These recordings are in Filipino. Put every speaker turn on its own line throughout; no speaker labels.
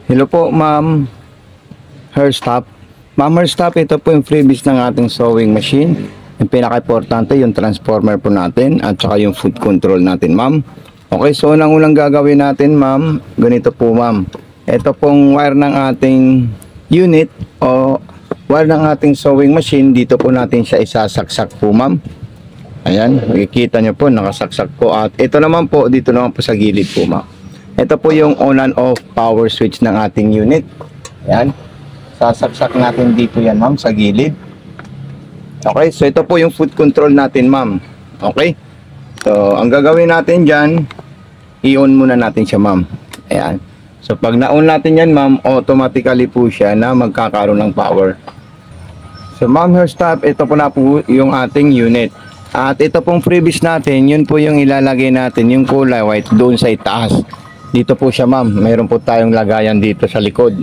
Hello po, Ma'am Hairstop. Ma'am Hairstop, ito po yung freebies ng ating sewing machine. Yung pinaka-importante, yung transformer po natin at saka yung foot control natin, ma'am. Okay, so unang gagawin natin, ma'am, ganito po, ma'am. Ito pong wire ng ating unit o wire ng ating sewing machine, dito po natin siya isasaksak po, ma'am. Ayan, makikita nyo po, nakasaksak po. At ito naman po, dito naman po sa gilid po, ma'am. Ito po yung on and off power switch ng ating unit. Ayan. Sasaksak natin dito yan, ma'am, sa gilid. Okay, so ito po yung foot control natin, ma'am. Okay. So, ang gagawin natin dyan, i-on muna natin siya, ma'am. Ayan. So, pag na-on natin yan, ma'am, automatically po siya na magkakaroon ng power. So, ma'am, Hairstop, ito po na po yung ating unit. At ito pong freebies natin, yun po yung ilalagay natin, yung kulay white, doon sa itaas. Dito po siya, ma'am. Mayroon po tayong lagayan dito sa likod.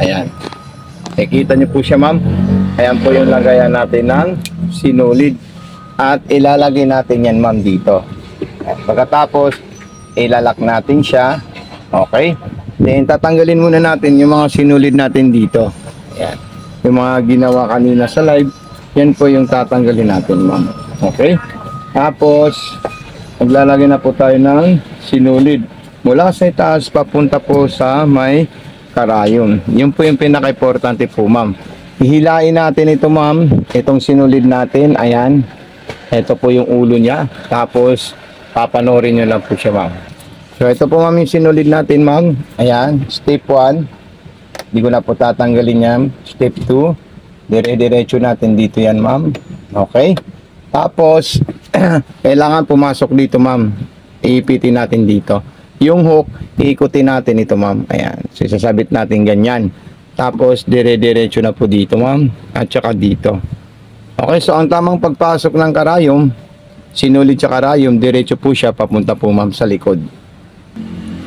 Ayan. Nakikita niyo po siya, ma'am. Ayan po yung lagayan natin ng sinulid. At ilalagay natin yan, ma'am, dito. Pagkatapos, ilalak natin siya. Okay. Then, tatanggalin muna natin yung mga sinulid natin dito. Ayan. Yung mga ginawa kanina sa live, yan po yung tatanggalin natin, ma'am. Okay. Tapos, maglalagay na po tayo ng sinulid. Mula sa itaas, papunta po sa may karayom. Yun po yung pinaka-importante po, ma'am. Hihilain natin ito, ma'am. Itong sinulid natin, ayan. Ito po yung ulo niya. Tapos, papanorin nyo lang po siya, ma'am. So, ito po, ma'am, yung sinulid natin, ma'am. Ayan, step 1. Hindi ko na po tatanggalin yan. Step 2. Dire-diretso natin dito yan, ma'am. Okay. Tapos, kailangan pumasok dito, ma'am. Iipitin natin dito. Yung hook, iikutin natin ito, ma'am. Ayan. So, sasabit natin ganyan. Tapos, dire-diretso na po dito, ma'am. At saka dito. Okay, so ang tamang pagpasok ng karayom, sinulid sa karayom, diretso po siya, papunta po, ma'am, sa likod.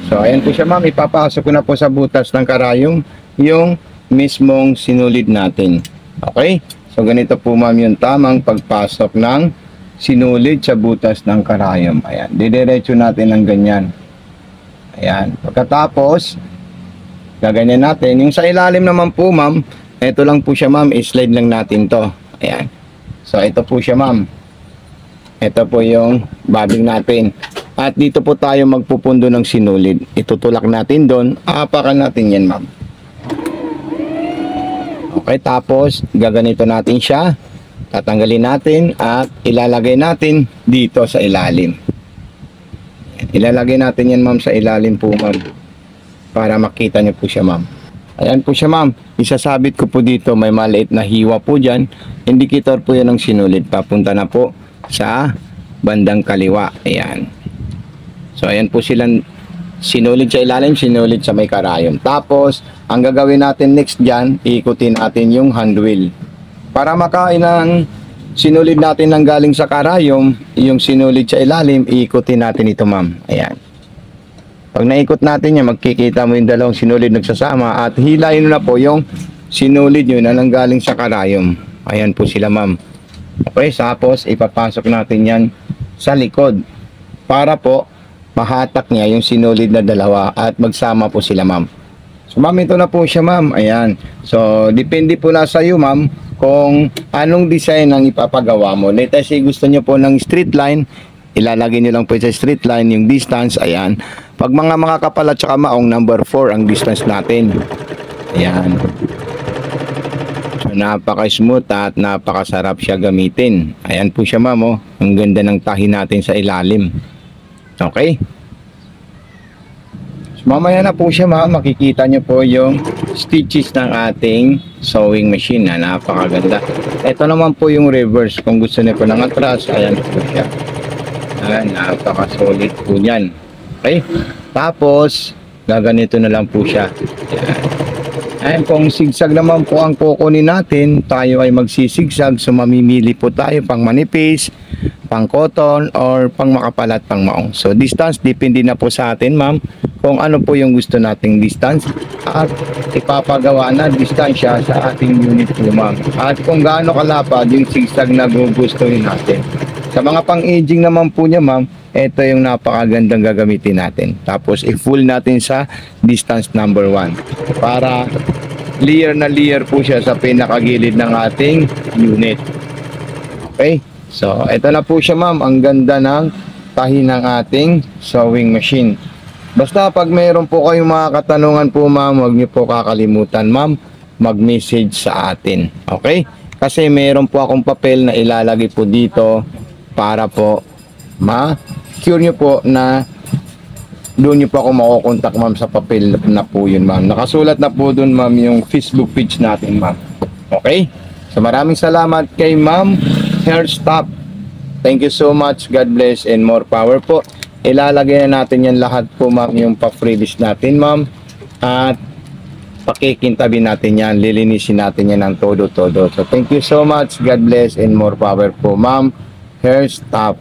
So, ayan po siya, ma'am. Ipapasok ko na po sa butas ng karayom yung mismong sinulid natin. Okay? So, ganito po, ma'am, yung tamang pagpasok ng sinulid sa butas ng karayom. Ayan. Didiretso natin ng ganyan. Ayan. Pagkatapos, gaganyan natin. Yung sa ilalim naman po, ma'am, ito lang po siya, ma'am. I-slide lang natin to. Ayan. So, ito po siya, ma'am. Ito po yung bobbing natin. At dito po tayo magpupundo ng sinulid. Itutulak natin doon. Aapakan natin yan, ma'am. Okay, tapos, gaganito natin siya. Tatanggalin natin at ilalagay natin dito sa ilalim. Ilalagay natin yan, ma'am, sa ilalim po, ma'am, para makita niyo po siya, ma'am. Ayan po siya, ma'am. Isasabit ko po dito. May maliit na hiwa po dyan. Indicator po yan ng sinulid. Papunta na po sa bandang kaliwa. Ayan. So, ayan po silang sinulid sa ilalim, sinulid sa may karayom. Tapos, ang gagawin natin next dyan, iikutin natin yung hand wheel. Para makain ng sinulid natin ng galing sa karayom, yung sinulid sa ilalim, iikutin natin ito, ma'am. Ayan. Pag naikot natin yan, magkikita mo yung dalawang sinulid nagsasama at hilayin na po yung sinulid nyo na nanggaling sa karayom. Ayan po sila, ma'am. Okay, tapos ipapasok natin yan sa likod para po mahatak niya yung sinulid na dalawa at magsama po sila, ma'am. So, ma'am, ito na po siya, ma'am. Ayan. So, depende po na sa iyo, ma'am, kung anong design ang ipapagawa mo. Let's say gusto nyo po ng straight line, ilalagay nyo lang po sa straight line yung distance. Ayan. Pag mga kapal at saka maong, number 4 ang distance natin. Ayan. So, napaka-smooth at napakasarap siya gamitin. Ayan po siya, ma'am. Oh. Ang ganda ng tahi natin sa ilalim. Okay. So, mamaya na po siya, ma'am. Makikita nyo po yung stitches ng ating sewing machine na napakaganda. Ito naman po yung reverse. Kung gusto nyo po ng atras, ayan po siya. Ayan, napaka-solid po yan. Okay. Tapos, gaganito na lang po siya. Ayan. Ayan, kung sigsag naman po ang kukunin natin, tayo ay magsisigsag. So, mamimili po tayo pang manipis, pang cotton, or pang makapal at pang maong. So, distance, depende na po sa atin, ma'am, kung ano po yung gusto nating distance. At ipapagawa na distansya sa ating unit po, ma'am. At kung gaano kalapad yung sigsag na gugustuhin natin. Sa mga pang-aging naman po niya, ma'am, ito yung napakagandang gagamitin natin. Tapos, i-full natin sa distance number 1 para layer na layer po siya sa pinakagilid ng ating unit. Okay? So, ito na po siya, ma'am. Ang ganda ng tahi ng ating sewing machine. Basta pag mayroon po kayong mga katanungan po, ma'am, huwag niyo po kakalimutan, ma'am, mag-message sa atin. Okay? Kasi mayroon po akong papel na ilalagay po dito para po ma-cure nyo po na doon nyo po ako makukontak, ma'am, sa papel na po yun, ma'am. Nakasulat na po doon, ma'am, yung Facebook page natin, ma'am. Okay? So maraming salamat kay Ma'am Hairstop. Thank you so much. God bless and more power po. Ilalagay na natin yan lahat po, ma'am, yung pa-freebies natin, ma'am. At pakikintabi natin yan. Lilinisin natin yan ng todo-todo. So thank you so much. God bless and more power po, Ma'am Hairstop.